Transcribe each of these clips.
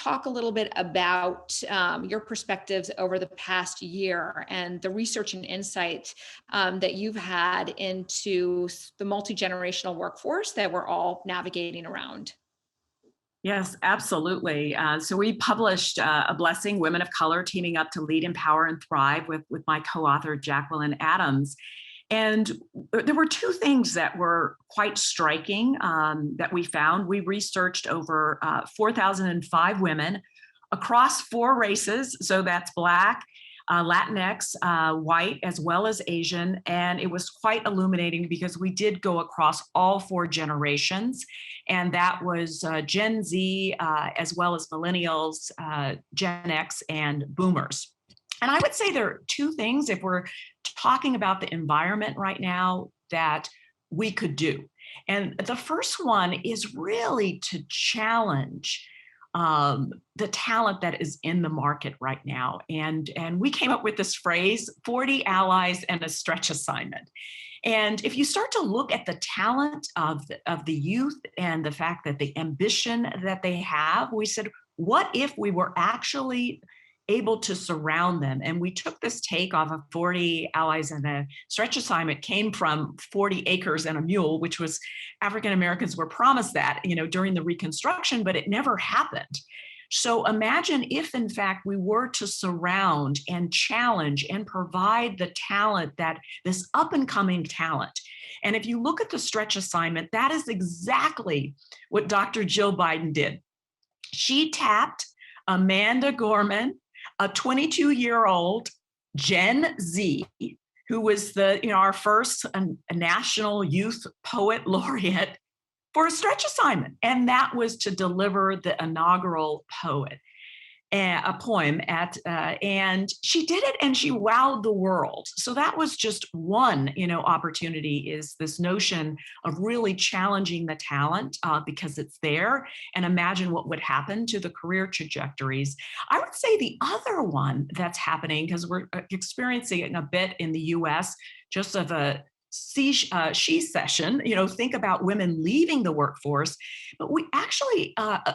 talk a little bit about your perspectives over the past year and the research and insight that you've had into the multi-generational workforce that we're all navigating around? Yes, absolutely. So we published A Blessing, Women of Color Teaming Up to Lead, Empower, and Thrive with my co-author, Jacqueline Adams. And there were two things that were quite striking that we found. We researched over 4,005 women across four races. So that's Black, Latinx, white, as well as Asian. And it was quite illuminating because we did go across all four generations. And that was Gen Z, as well as millennials, Gen X, and boomers. And I would say there are two things, if we're talking about the environment right now, that we could do. And the first one is really to challenge the talent that is in the market right now. And we came up with this phrase, 40 allies and a stretch assignment. And if you start to look at the talent of the youth and the fact that the ambition that they have, we said, what if we were actually able to surround them? And we took this take off of 40 allies and a stretch assignment came from 40 acres and a mule, which was African Americans were promised that, during the Reconstruction, but it never happened. So imagine if, in fact, we were to surround and challenge and provide the talent, that this up and coming talent. And if you look at the stretch assignment, that is exactly what Dr. Jill Biden did. She tapped Amanda Gorman, a 22-year-old Gen Z, who was our first national youth poet laureate, for a stretch assignment. And that was to deliver the inaugural a poem and she did it and she wowed the world. So that was just one, opportunity, is this notion of really challenging the talent because it's there, and imagine what would happen to the career trajectories. I would say the other one that's happening, because we're experiencing it a bit in the US, just of a she session, think about women leaving the workforce. But we actually,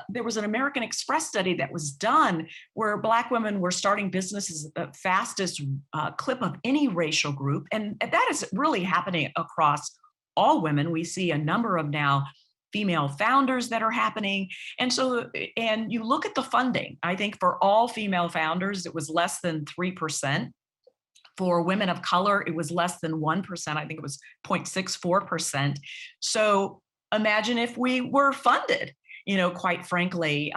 there was an American Express study that was done where Black women were starting businesses at the fastest clip of any racial group. And that is really happening across all women. We see a number of now female founders that are happening. And you look at the funding, I think for all female founders, it was less than 3%. For women of color, it was less than 1%. I think it was 0.64%. So imagine if we were funded, quite frankly,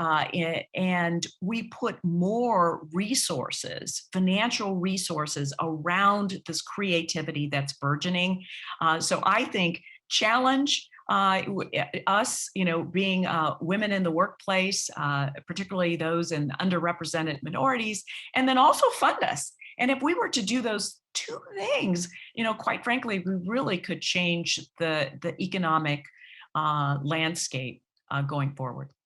and we put more resources, financial resources, around this creativity that's burgeoning. So I think challenge us, being women in the workplace, particularly those in underrepresented minorities, and then also fund us. And if we were to do those two things, quite frankly, we really could change the economic landscape going forward.